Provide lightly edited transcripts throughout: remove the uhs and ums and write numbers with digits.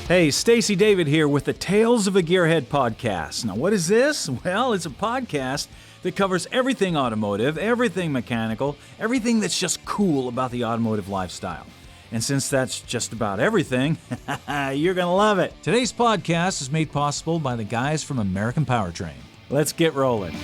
Hey, Stacey David here with the Tales of a Gearhead podcast. Now, what is this? Well, it's a podcast that covers everything automotive, everything mechanical, everything that's just cool about the automotive lifestyle. And since that's just about everything, you're going to love it. Today's podcast is made possible by the guys from American Powertrain. Let's get rolling.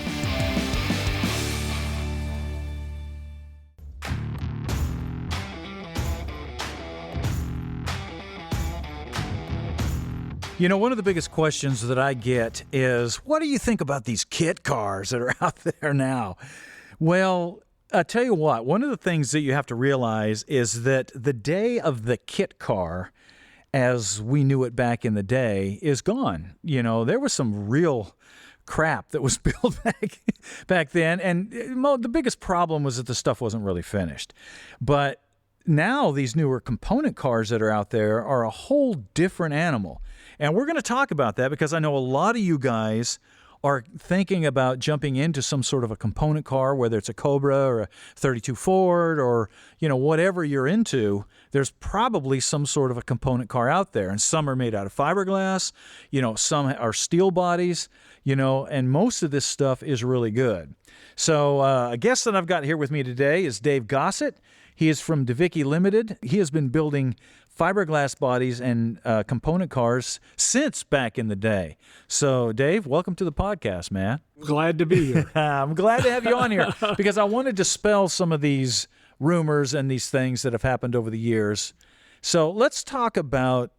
You know, one of the biggest questions that I get is, what do you think about these kit cars that are out there now? Well, I tell you what, one of the things that you have to realize is that the day of the kit car, as we knew it back in the day, is gone. You know, there was some real crap that was built back then, and the biggest problem was that the stuff wasn't really finished. But now these newer component cars that are out there are a whole different animal. And we're going to talk about that because I know a lot of you guys are thinking about jumping into some sort of a component car, whether it's a Cobra or a 32 Ford or, you know, whatever you're into. There's probably some sort of a component car out there. And some are made out of fiberglass, you know, some are steel bodies, you know, and most of this stuff is really good. So a guest that I've got here with me today is Dave Gossett. He is from DAVIKKI Ltd. He has been building fiberglass bodies and component cars since back in the day. So, Dave, welcome to the podcast, man. Glad to be here. I'm glad to have you on here because I want to dispel some of these rumors and these things that have happened over the years. So let's talk about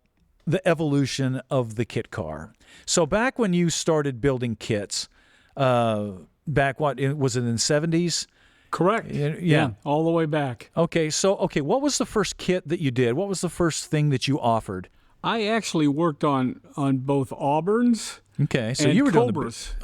the evolution of the kit car. So back when you started building kits, was it in the 70s? Correct. Yeah, all the way back. Okay, what was the first kit that you did? What was the first thing that you offered? I actually worked on both Auburns and you were Cobras.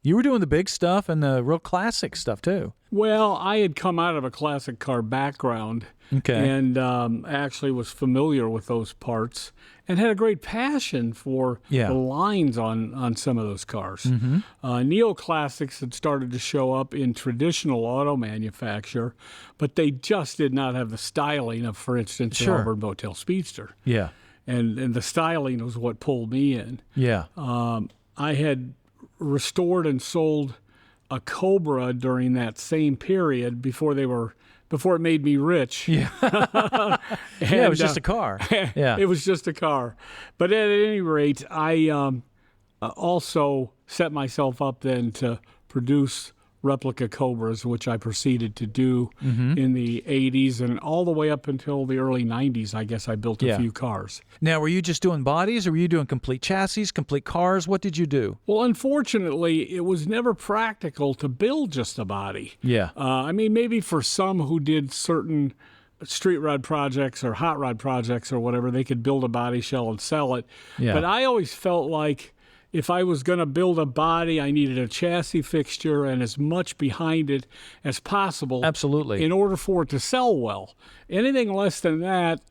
You were doing the big stuff and the real classic stuff too. Well, I had come out of a classic car background and actually was familiar with those parts and had a great passion for the lines on some of those cars. Mm-hmm. Neoclassics had started to show up in traditional auto manufacture, but they just did not have the styling of, for instance, the Auburn Motel Speedster. Yeah. And the styling was what pulled me in. Yeah. I had restored and sold a Cobra during that same period before it made me rich. Yeah. It was just a car. Yeah. It was just a car. But at any rate, I also set myself up then to produce replica Cobras, which I proceeded to do in the 80s and all the way up until the early 90s. I guess I built a few cars. Now, were you just doing bodies or were you doing complete chassis, complete cars? What did you do? Well, unfortunately, it was never practical to build just a body. Yeah. I mean, maybe for some who did certain street rod projects or hot rod projects or whatever, they could build a body shell and sell it. Yeah. But I always felt like if I was going to build a body, I needed a chassis fixture and as much behind it as possible. Absolutely. In order for it to sell well. Anything less than that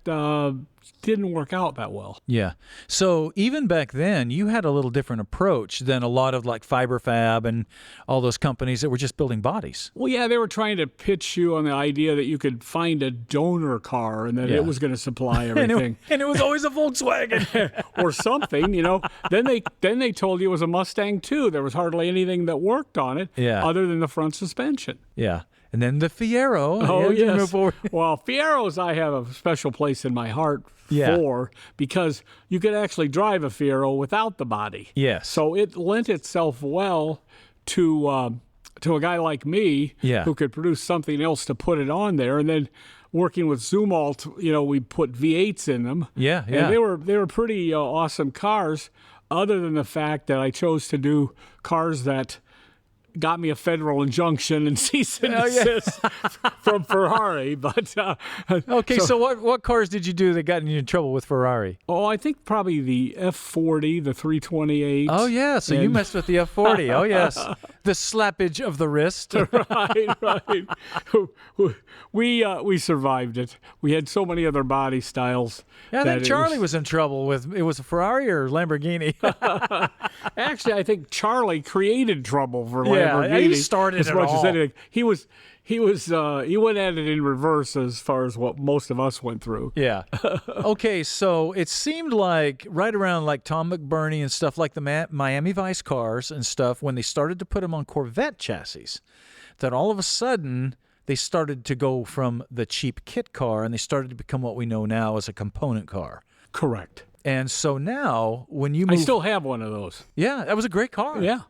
didn't work out that well. Yeah. So even back then, you had a little different approach than a lot of like FiberFab and all those companies that were just building bodies. Well, yeah, they were trying to pitch you on the idea that you could find a donor car and that it was going to supply everything. and it was always a Volkswagen or something, you know. Then they told you it was a Mustang too. There was hardly anything that worked on it other than the front suspension. Yeah. And then the Fiero. Oh, yes. Well, Fieros I have a special place in my heart for because you could actually drive a Fiero without the body. Yes. So it lent itself well to a guy like me who could produce something else to put it on there. And then working with Zumwalt, you know, we put V8s in them. Yeah. And they were pretty awesome cars, other than the fact that I chose to do cars that got me a federal injunction and cease and desist from Ferrari. But so what cars did you do that got you in trouble with Ferrari? Oh, I think probably the F40, the 328. Oh yeah, so you messed with the F40. Oh yes, the slappage of the wrist. right. We survived it. We had so many other body styles. Yeah, I think Charlie was in trouble with it. Was a Ferrari or Lamborghini? Actually, I think Charlie created trouble for Lamborghini. Yeah, he started as it much all. as anything. he went at it in reverse as far as what most of us went through. Yeah. Okay, so it seemed like right around like Tom McBurney and stuff like the Miami Vice cars and stuff, when they started to put them on Corvette chassis, that all of a sudden they started to go from the cheap kit car and they started to become what we know now as a component car. Correct. And so now when you move... I still have one of those. Yeah, that was a great car. Yeah.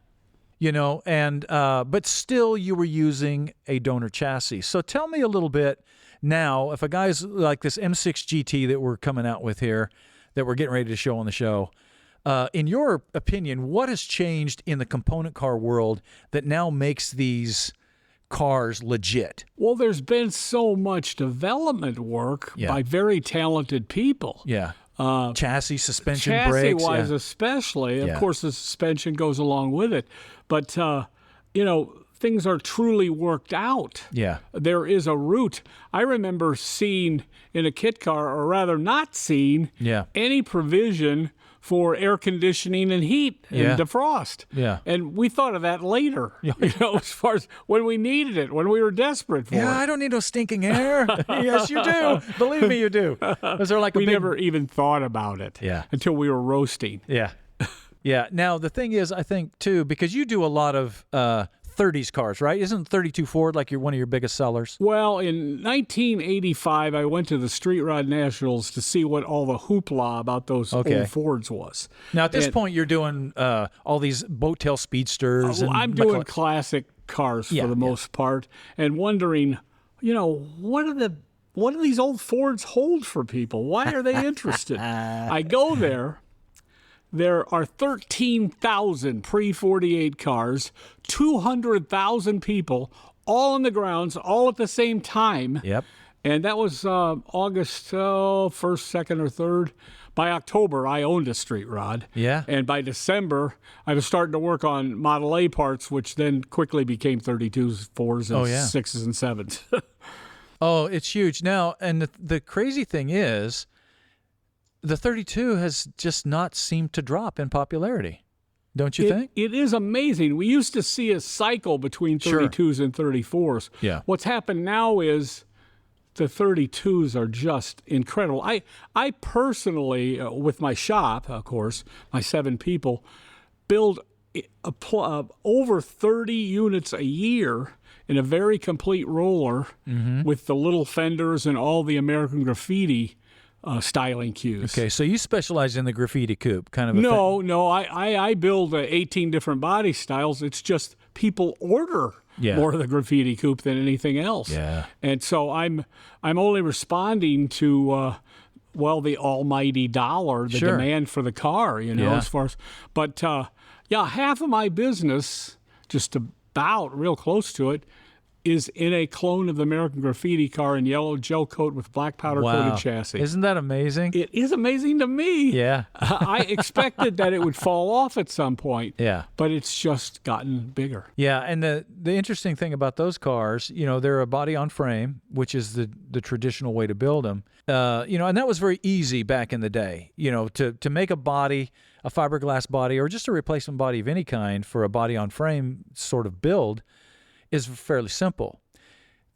You know, and but still you were using a donor chassis. So tell me a little bit now, if a guy's like this M6GT that we're coming out with here, that we're getting ready to show on the show, in your opinion, what has changed in the component car world that now makes these cars legit? Well, there's been so much development work by very talented people. Yeah. Chassis, suspension, brakes. Chassis-wise especially. Of course, the suspension goes along with it. But, you know, things are truly worked out. Yeah. There is a route. I remember seeing in a kit car, or rather not seeing, any provision for air conditioning and heat and defrost. Yeah. And we thought of that later, you know, as far as when we needed it, when we were desperate for it. Yeah, I don't need no stinking air. Yes, you do. Believe me, you do. Was there like we never even thought about it until we were roasting. Yeah. Yeah. Now, the thing is, I think, too, because you do a lot of 30s cars, right? Isn't 32 Ford like one of your biggest sellers? Well, in 1985, I went to the Street Rod Nationals to see what all the hoopla about those old Fords was. Now, at this point, you're doing all these boat tail speedsters. I'm doing classic cars for the most part, and wondering, you know, what do these old Fords hold for people? Why are they interested? I go there. There are 13,000 pre-48 cars, 200,000 people, all on the grounds, all at the same time. Yep. And that was August 1st, 2nd, or 3rd. By October, I owned a street rod. Yeah. And by December, I was starting to work on Model A parts, which then quickly became 32s, 4s, and 6s and 7s. Oh, it's huge. Now, and the crazy thing is, the 32 has just not seemed to drop in popularity. Don't you think? It is amazing. We used to see a cycle between 32s and 34s. Yeah. What's happened now is the 32s are just incredible. I personally, with my shop, of course, my 7 people, build over 30 units a year in a very complete roller with the little fenders and all the American Graffiti styling cues. Okay, so you specialize in the graffiti coupe, kind of. No, I build 18 different body styles. It's just people order more of the graffiti coupe than anything else. Yeah, and so I'm only responding to the almighty dollar, the demand for the car. You know, as far as, but half of my business, just about real close to it, is in a clone of the American Graffiti car in yellow gel coat with black powder-coated chassis. Isn't that amazing? It is amazing to me. Yeah. I expected that it would fall off at some point. Yeah. But it's just gotten bigger. Yeah, and the interesting thing about those cars, you know, they're a body on frame, which is the traditional way to build them. You know, and that was very easy back in the day. You know, to make a body, a fiberglass body, or just a replacement body of any kind for a body on frame sort of build is fairly simple.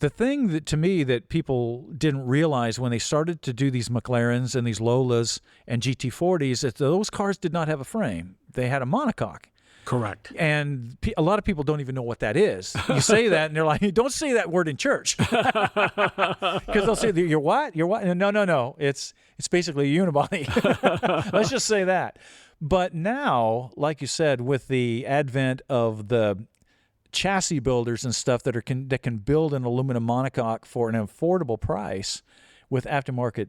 The thing that to me that people didn't realize when they started to do these McLarens and these Lolas and GT40s is that those cars did not have a frame. They had a monocoque. Correct. And a lot of people don't even know what that is. You say that and they're like, don't say that word in church. Because they'll say, you're what? You're what? No. It's basically a unibody. Let's just say that. But now, like you said, with the advent of the chassis builders and stuff that can build an aluminum monocoque for an affordable price with aftermarket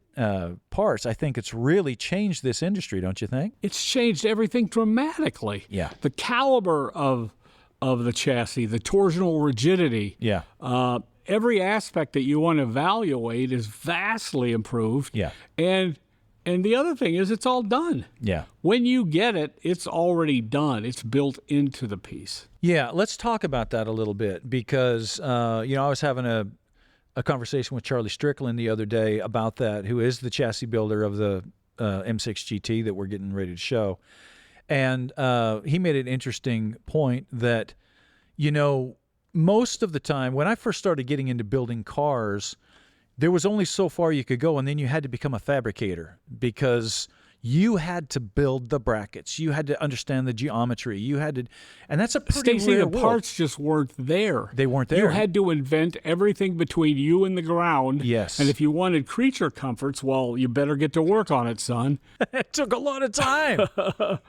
parts, I think it's really changed this industry, don't you think? It's changed everything dramatically. Yeah. The caliber of the chassis, the torsional rigidity. Yeah. Every aspect that you want to evaluate is vastly improved. Yeah. And the other thing is it's all done. Yeah. When you get it, it's already done. It's built into the piece. Yeah, let's talk about that a little bit because, you know, I was having a conversation with Charlie Strickland the other day about that, who is the chassis builder of the M6GT that we're getting ready to show. And he made an interesting point that, you know, most of the time, when I first started getting into building cars, there was only so far you could go, and then you had to become a fabricator because you had to build the brackets. You had to understand the geometry. You had to, and that's a pretty Stacey, rare the world. parts just weren't there. They weren't there. You had to invent everything between you and the ground. Yes. And if you wanted creature comforts, well, you better get to work on it, son. It took a lot of time.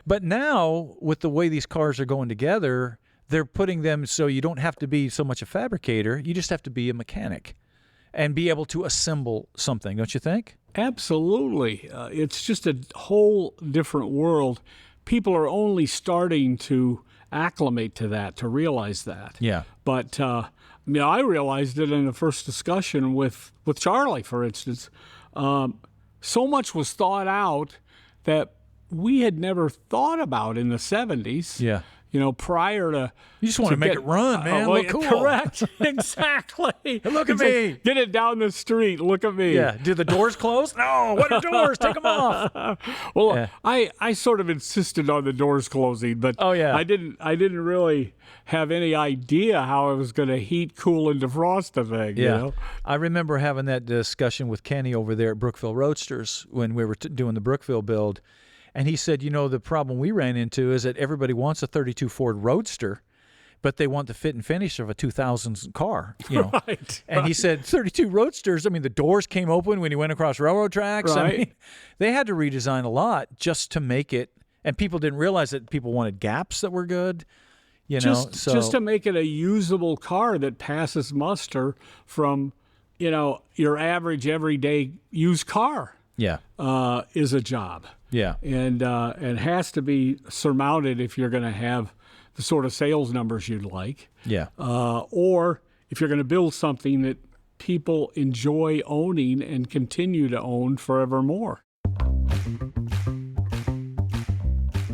But now, with the way these cars are going together, they're putting them so you don't have to be so much a fabricator. You just have to be a mechanic and be able to assemble something, don't you think? Absolutely. It's just a whole different world. People are only starting to acclimate to that, to realize that. Yeah. But I realized it in the first discussion with Charlie, for instance. So much was thought out that we had never thought about in the 70s. Yeah. Prior to... You just want to make it run, man. Look cool. Correct. Exactly. Look at me. Get it down the street. Look at me. Yeah. Do the doors close? No. What are doors? Take them off. Well, yeah. I sort of insisted on the doors closing, but I didn't really have any idea how I was going to heat, cool, and defrost the thing. Yeah. You know? I remember having that discussion with Kenny over there at Brookville Roadsters when we were doing the Brookville build. And he said, the problem we ran into is that everybody wants a 32 Ford Roadster, but they want the fit and finish of a 2000 car, Right. And he said 32 Roadsters, the doors came open when he went across railroad tracks. Right. They had to redesign a lot just to make it, and people didn't realize that people wanted gaps that were good, Just to make it a usable car that passes muster from, your average everyday used car. Yeah. Is a job. Yeah. And has to be surmounted if you're going to have the sort of sales numbers you'd like. Yeah. Or if you're going to build something that people enjoy owning and continue to own forevermore.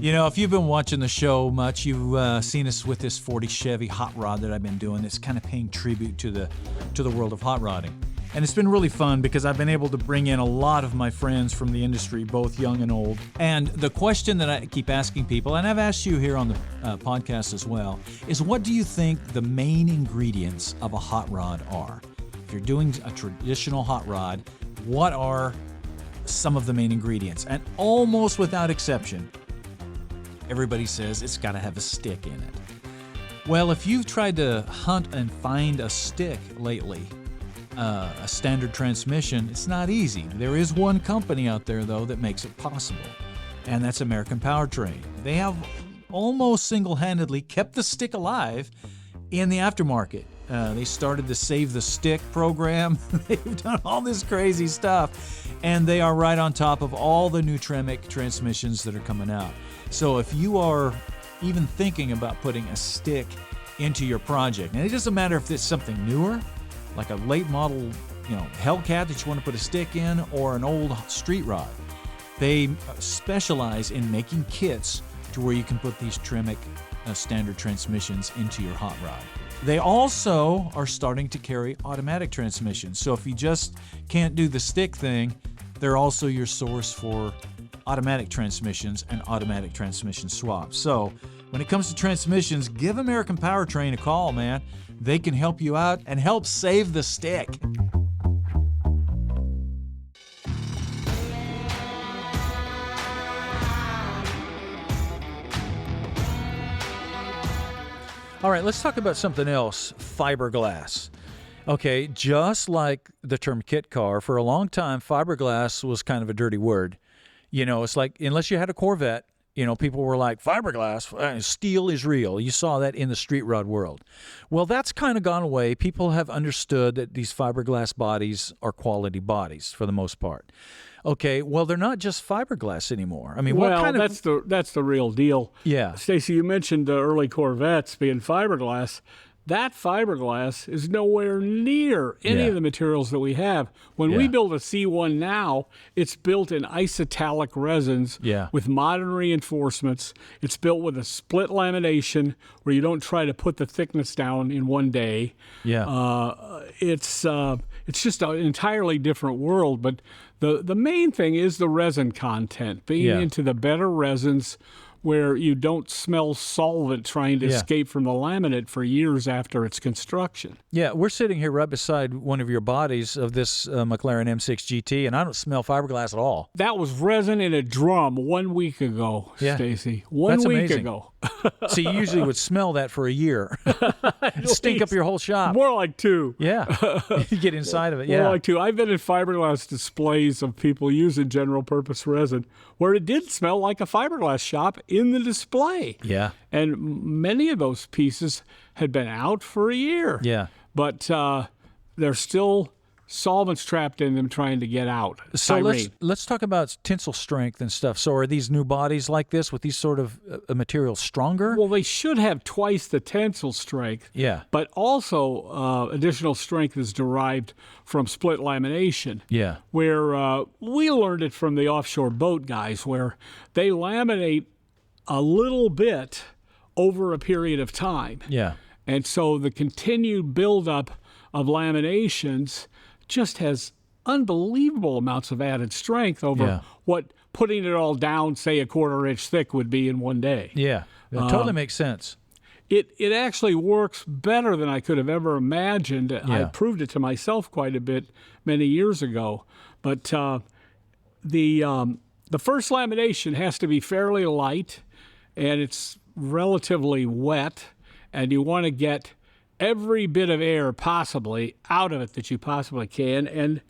If you've been watching the show much, you've seen us with this 40 Chevy hot rod that I've been doing. It's kind of paying tribute to the world of hot rodding. And it's been really fun because I've been able to bring in a lot of my friends from the industry, both young and old. And the question that I keep asking people, and I've asked you here on the podcast as well, is what do you think the main ingredients of a hot rod are? If you're doing a traditional hot rod, what are some of the main ingredients? And almost without exception, everybody says it's got to have a stick in it. Well, if you've tried to hunt and find a stick lately, a standard transmission, it's not easy. There is one company out there, though, that makes it possible, and that's American Powertrain. They have almost single-handedly kept the stick alive in the aftermarket. They started the Save the Stick program. They've done all this crazy stuff, and they are right on top of all the new Tremec transmissions that are coming out. So if you are even thinking about putting a stick into your project, and it doesn't matter if it's something newer, like a late model, Hellcat that you want to put a stick in, or an old street rod. They specialize in making kits to where you can put these Tremec standard transmissions into your hot rod. They also are starting to carry automatic transmissions. So if you just can't do the stick thing, they're also your source for automatic transmissions and automatic transmission swaps. So when it comes to transmissions, give American Powertrain a call, man. They can help you out and help save the stick. All right, let's talk about something else, fiberglass. Okay, just like the term kit car, for a long time, fiberglass was kind of a dirty word. It's like, unless you had a Corvette, people were like, fiberglass, steel is real. You saw that in the street rod world. Well, that's kind of gone away. People have understood that these fiberglass bodies are quality bodies for the most part. Okay, well, they're not just fiberglass anymore. I mean, that's the real deal. Yeah. Stacey, you mentioned the early Corvettes being fiberglass. That fiberglass is nowhere near any of the materials that we have. When we build a C1 now, it's built in isotalic resins with modern reinforcements. It's built with a split lamination where you don't try to put the thickness down in one day. Yeah. It's just an entirely different world. But the main thing is the resin content, being into the better resins where you don't smell solvent trying to escape from the laminate for years after its construction. Yeah, we're sitting here right beside one of your bodies of this McLaren M6GT, and I don't smell fiberglass at all. That was resin in a drum 1 week ago, Stacey. One week ago. So you usually would smell that for a year. Stink up your whole shop. More like 2. Yeah. You get inside of it. Yeah. More like 2. I've been in fiberglass displays of people using general purpose resin where it did smell like a fiberglass shop in the display. Yeah. And many of those pieces had been out for a year. Yeah. But there's still solvents trapped in them trying to get out. So let's talk about tensile strength and stuff. So are these new bodies like this with these sort of materials stronger? Well, they should have twice the tensile strength. Yeah. But also additional strength is derived from split lamination. Yeah. Where we learned it from the offshore boat guys, where they laminate a little bit over a period of time. Yeah. And so the continued buildup of laminations just has unbelievable amounts of added strength over what putting it all down, say, a 1/4 inch thick would be in one day. Yeah, that totally makes sense. It actually works better than I could have ever imagined. I proved it to myself quite a bit many years ago. But the first lamination has to be fairly light, and it's relatively wet, and you want to get every bit of air possibly out of it that you possibly can, and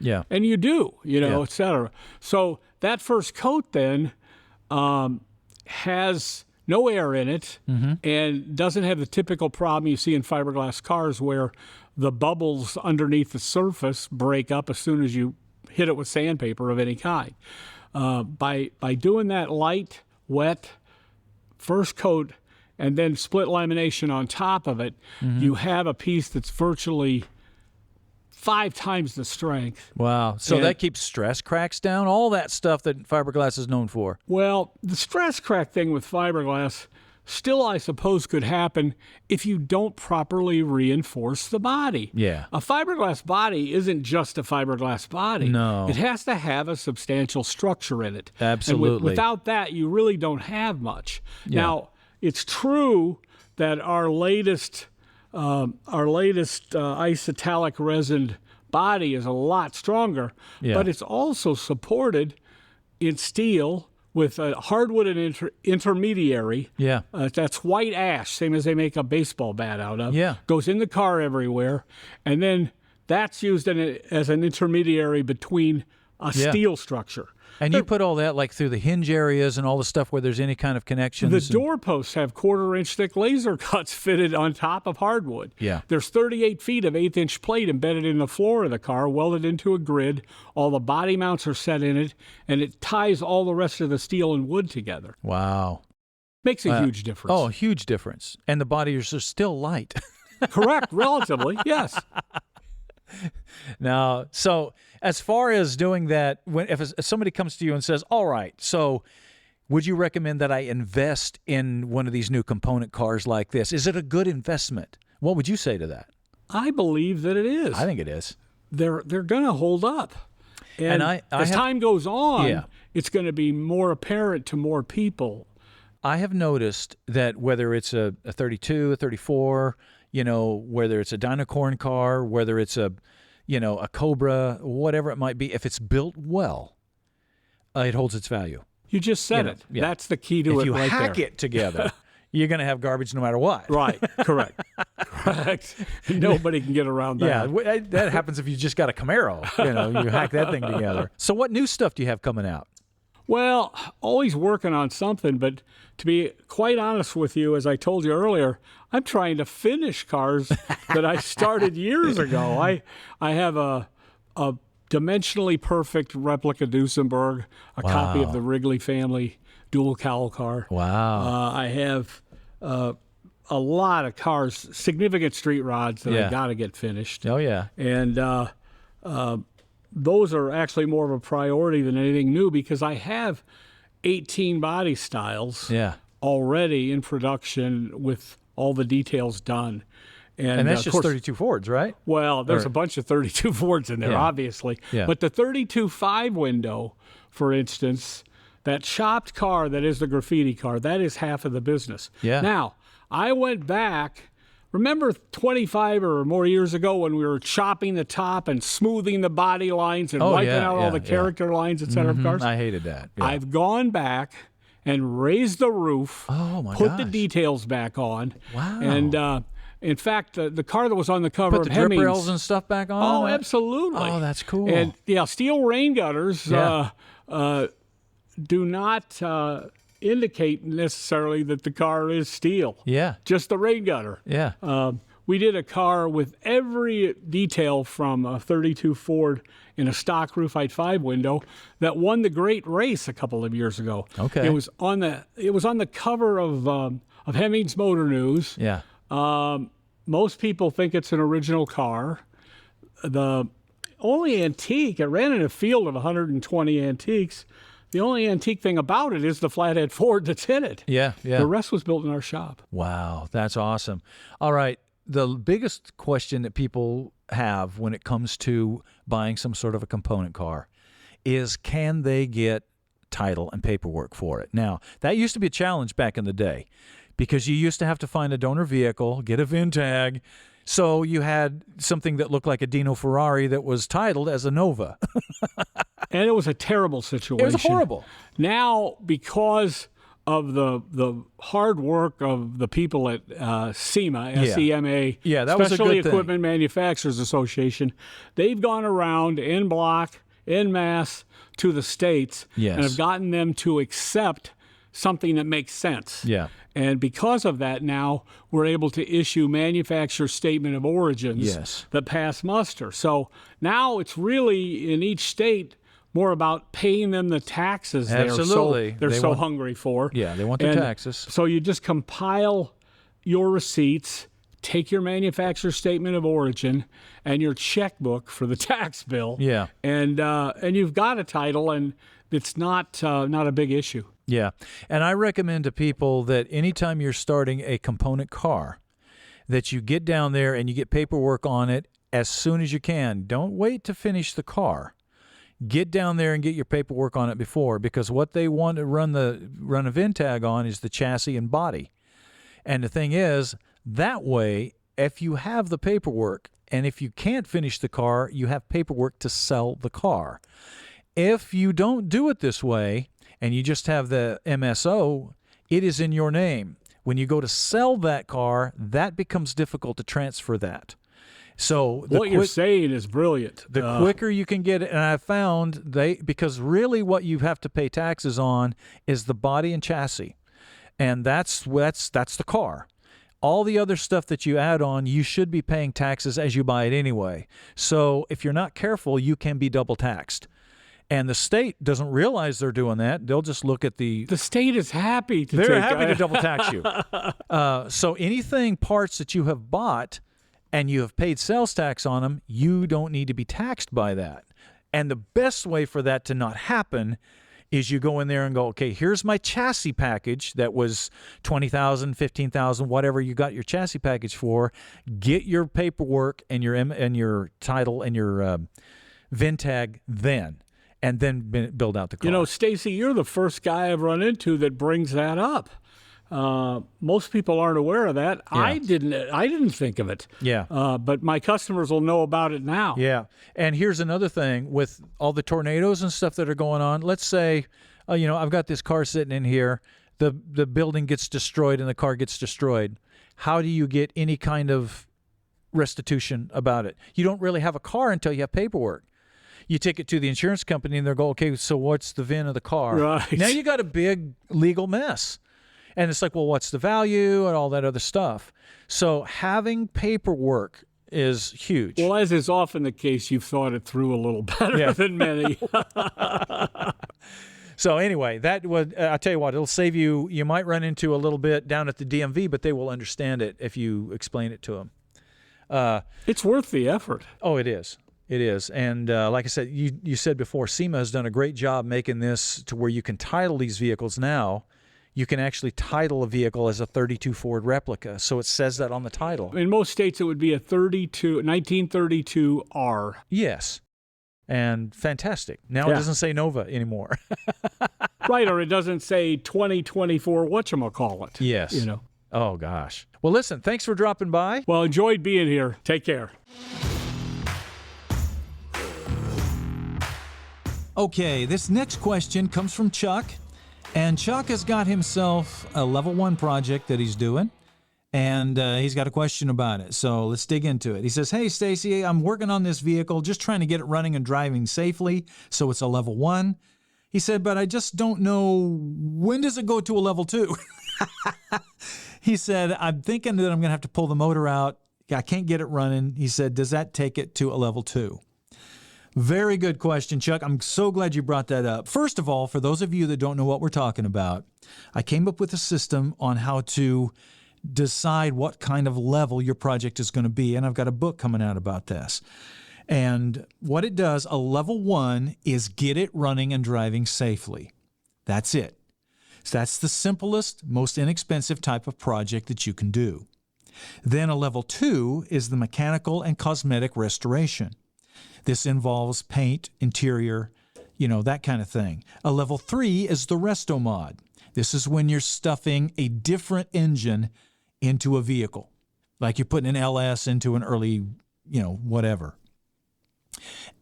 you do, et cetera. So that first coat then has no air in it and doesn't have the typical problem you see in fiberglass cars where the bubbles underneath the surface break up as soon as you hit it with sandpaper of any kind. By doing that light, wet first coat and then split lamination on top of it, you have a piece that's virtually 5 times the strength. Wow. So that keeps stress cracks down, all that stuff that fiberglass is known for. Well, the stress crack thing with fiberglass still, I suppose, could happen if you don't properly reinforce the body. Yeah. A fiberglass body isn't just a fiberglass body. No. It has to have a substantial structure in it. Absolutely. And without that, you really don't have much. Yeah. Now, it's true that our latest isotalic resin body is a lot stronger, but it's also supported in steel with a hardwood and intermediary. Yeah. That's white ash, same as they make a baseball bat out of. Yeah. Goes in the car everywhere, and then that's used as an intermediary between a steel structure. And you put all that like through the hinge areas and all the stuff where there's any kind of connections. The doorposts have 1/4 inch thick laser cuts fitted on top of hardwood. Yeah. There's 38 feet of 1/8 inch plate embedded in the floor of the car, welded into a grid. All the body mounts are set in it, and it ties all the rest of the steel and wood together. Wow. Makes a huge difference. Oh, a huge difference. And the bodies are still light. Correct, relatively, yes. Now, so as far as doing that, if somebody comes to you and says, all right, so would you recommend that I invest in one of these new component cars like this? Is it a good investment? What would you say to that? I believe that it is. I think it is. They're going to hold up. And as time goes on, it's going to be more apparent to more people. I have noticed that whether it's a 32, a 34, whether it's a Dynacorn car, whether it's a Cobra, whatever it might be, if it's built well, it holds its value. You just said it. Yeah. That's the key to it right there. If you hack it together, you're going to have garbage no matter what. Right. Correct. Correct. Nobody can get around that. Yeah, that happens if you just got a Camaro. You hack that thing together. So what new stuff do you have coming out? Well, always working on something, but to be quite honest with you, as I told you earlier, I'm trying to finish cars that I started years ago. I have a dimensionally perfect replica Duesenberg, a copy of the Wrigley family dual cowl car. Wow. I have a lot of cars, significant street rods that I got to get finished. Oh, yeah. And those are actually more of a priority than anything new because I have 18 body styles already in production with all the details done. And that's just 32 Fords, right? Well, there's a bunch of 32 Fords in there, obviously. Yeah. But the 32.5 window, for instance, that shopped car that is the graffiti car, that is half of the business. Yeah. Now, I went back, remember 25 or more years ago when we were chopping the top and smoothing the body lines and wiping out all the character lines, et cetera, of cars? I hated that. Yeah. I've gone back and raised the roof, put the details back on. Wow. And in fact, the car that was on the cover put of the drip Hemmings, rails and stuff back on? Oh, absolutely. Oh, that's cool. And steel rain gutters do not indicate necessarily that the car is steel. Yeah. Just the rain gutter. Yeah. We did a car with every detail from a 32 Ford in a stock roof height 5 window that won the great race a couple of years ago. Okay. It was on the cover of Hemmings Motor News. Yeah. Most people think it's an original car. The only antique, it ran in a field of 120 antiques. The only antique thing about it is the flathead Ford that's in it. Yeah, yeah. The rest was built in our shop. Wow, that's awesome. All right. The biggest question that people have when it comes to buying some sort of a component car is, can they get title and paperwork for it? Now, that used to be a challenge back in the day because you used to have to find a donor vehicle, get a VIN tag. So you had something that looked like a Dino Ferrari that was titled as a Nova. And it was a terrible situation. It was horrible. Now, because of the hard work of the people at SEMA, S-E-M-A, that was a Specialty good thing. Equipment Manufacturers Association, they've gone around en bloc, en masse to the states and have gotten them to accept something that makes sense. Yeah. And because of that, now we're able to issue manufacturer statement of origins that pass muster. So now it's really in each state more about paying them the taxes Absolutely. they're so hungry for. Yeah, they want the taxes. So you just compile your receipts, take your manufacturer statement of origin and your checkbook for the tax bill. Yeah. And you've got a title, and it's not a big issue. Yeah. And I recommend to people that anytime you're starting a component car, that you get down there and you get paperwork on it as soon as you can. Don't wait to finish the car. Get down there and get your paperwork on it before, because what they want to run a VIN tag on is the chassis and body. And the thing is, that way, if you have the paperwork and if you can't finish the car, you have paperwork to sell the car. If you don't do it this way and you just have the MSO, it is in your name. When you go to sell that car, that becomes difficult to transfer that. So what you're saying is brilliant. The quicker you can get it, and I found because really what you have to pay taxes on is the body and chassis, and that's the car. All the other stuff that you add on, you should be paying taxes as you buy it anyway. So if you're not careful, you can be double taxed. And the state doesn't realize they're doing that. They'll just look at the state is happy to they're happy to double tax you. So anything parts that you have bought and you have paid sales tax on them, you don't need to be taxed by that. And the best way for that to not happen is you go in there and go, okay, here's my chassis package that was $20,000, $15,000, whatever you got your chassis package for. Get your paperwork and your title and your VIN tag then, and then build out the car. You know, Stacey, you're the first guy I've run into that brings that up. Most people aren't aware of that. Yeah. I didn't think of it. Yeah. But my customers will know about it now. Yeah. And here's another thing with all the tornadoes and stuff that are going on. Let's say, I've got this car sitting in here. The building gets destroyed and the car gets destroyed. How do you get any kind of restitution about it? You don't really have a car until you have paperwork. You take it to the insurance company and they'll go, okay, so what's the VIN of the car? Right. Now you got a big legal mess. And it's like, well, what's the value and all that other stuff? So having paperwork is huge. Well, as is often the case, you've thought it through a little better than many. So anyway, that would, I'll tell you what, it'll save you. You might run into a little bit down at the DMV, but they will understand it if you explain it to them. It's worth the effort. Oh, it is. It is. And like I said, you said before, SEMA has done a great job making this to where you can title these vehicles now. You can actually title a vehicle as a 32 Ford replica. So it says that on the title. In most states, it would be a 1932R. Yes. And fantastic. Now it doesn't say Nova anymore. Right, or it doesn't say 2024 whatchamacallit. Yes. You know. Oh, gosh. Well, listen, thanks for dropping by. Well, enjoyed being here. Take care. Okay, this next question comes from Chuck. And Chuck has got himself a level 1 project that he's doing. And he's got a question about it. So let's dig into it. He says, hey, Stacey, I'm working on this vehicle, just trying to get it running and driving safely. So it's a level 1. He said, but I just don't know, when does it go to a level 2? He said, I'm thinking that I'm going to have to pull the motor out. I can't get it running. He said, does that take it to a level 2? Very good question, Chuck. I'm so glad you brought that up. First of all, for those of you that don't know what we're talking about, I came up with a system on how to decide what kind of level your project is going to be, and I've got a book coming out about this. And what it does, a level 1 is get it running and driving safely. That's it. So that's the simplest, most inexpensive type of project that you can do. Then a level 2 is the mechanical and cosmetic restoration. This involves paint, interior, that kind of thing. A level 3 is the resto mod. This is when you're stuffing a different engine into a vehicle, like you're putting an LS into an early, whatever.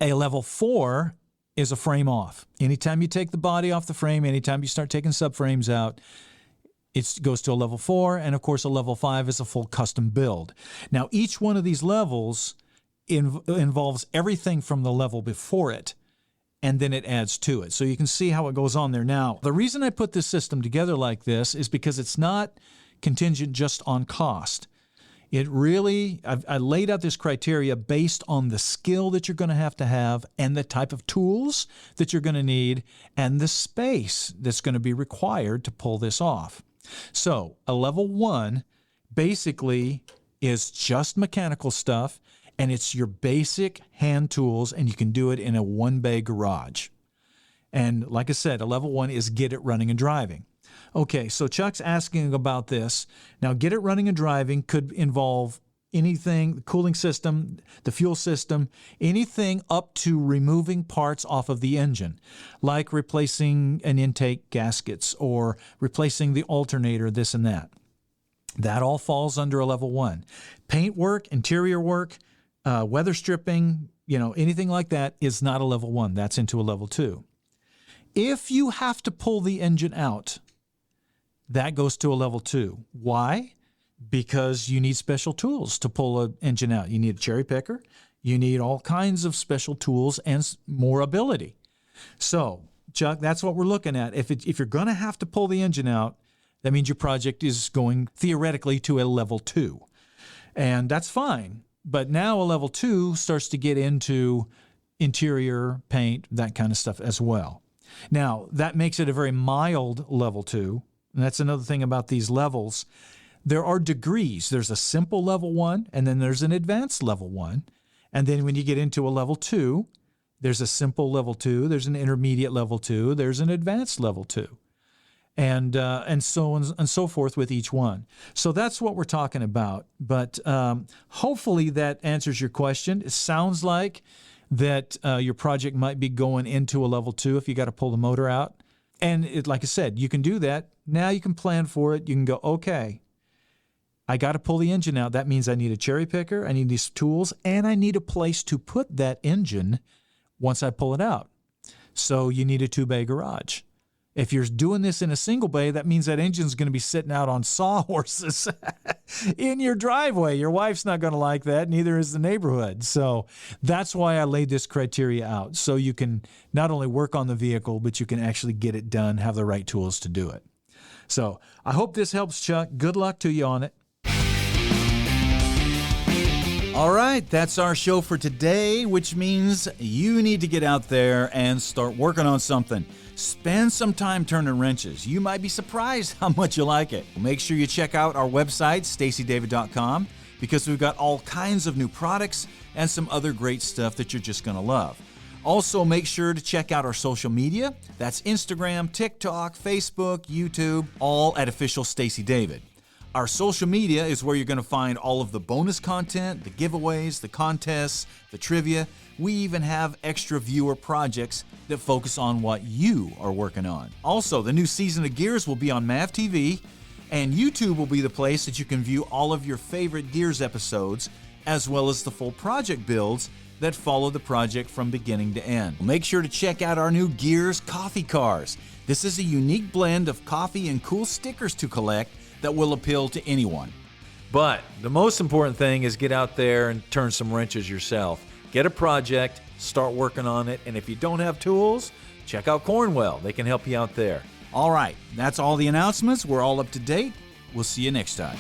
A level 4 is a frame off. Anytime you take the body off the frame, anytime you start taking subframes out, it goes to a level 4. And of course, a level 5 is a full custom build. Now, each one of these levels involves everything from the level before it, and then it adds to it. So you can see how it goes on there. Now, the reason I put this system together like this is because it's not contingent just on cost. It really, I laid out this criteria based on the skill that you're going to have and the type of tools that you're going to need and the space that's going to be required to pull this off. So a level 1 basically is just mechanical stuff, and it's your basic hand tools, and you can do it in a 1-bay garage. And like I said, a level 1 is get it running and driving. Okay, so Chuck's asking about this. Now, get it running and driving could involve anything, the cooling system, the fuel system, anything up to removing parts off of the engine, like replacing an intake gaskets or replacing the alternator, this and that. That all falls under a level 1. Paint work, interior work, weather stripping, anything like that is not a level 1. That's into a level 2. If you have to pull the engine out, that goes to a level 2. Why? Because you need special tools to pull an engine out. You need a cherry picker. You need all kinds of special tools and more ability. So, Chuck, that's what we're looking at. If you're going to have to pull the engine out, that means your project is going theoretically to a level 2. And that's fine. But now a level 2 starts to get into interior, paint, that kind of stuff as well. Now, that makes it a very mild level 2. And that's another thing about these levels. There are degrees. There's a simple level 1, and then there's an advanced level 1. And then when you get into a level 2, there's a simple level 2, there's an intermediate level 2, there's an advanced level 2. And so on and so forth with each one. So that's what we're talking about. But hopefully that answers your question. It sounds like that your project might be going into a level 2 if you got to pull the motor out. And like I said, you can do that. Now you can plan for it. You can go, okay, I got to pull the engine out. That means I need a cherry picker, I need these tools, and I need a place to put that engine once I pull it out. So you need a 2-bay garage. If you're doing this in a single bay, that means that engine's going to be sitting out on sawhorses in your driveway. Your wife's not going to like that, neither is the neighborhood. So that's why I laid this criteria out, so you can not only work on the vehicle, but you can actually get it done, have the right tools to do it. So I hope this helps, Chuck. Good luck to you on it. All right, that's our show for today, which means you need to get out there and start working on something. Spend some time turning wrenches. You might be surprised how much you like it. Make sure you check out our website, staceydavid.com, because we've got all kinds of new products and some other great stuff that you're just going to love. Also, make sure to check out our social media. That's Instagram, TikTok, Facebook, YouTube, all at Official Stacey David. Our social media is where you're going to find all of the bonus content, the giveaways, the contests, the trivia. We even have extra viewer projects that focus on what you are working on. Also, the new season of Gears will be on MAV TV, and YouTube will be the place that you can view all of your favorite Gears episodes, as well as the full project builds that follow the project from beginning to end. Make sure to check out our new Gears coffee cars. This is a unique blend of coffee and cool stickers to collect that will appeal to anyone. But the most important thing is get out there and turn some wrenches yourself. Get a project, start working on it, and if you don't have tools, check out Cornwell. They can help you out there. All right, that's all the announcements. We're all up to date. We'll see you next time.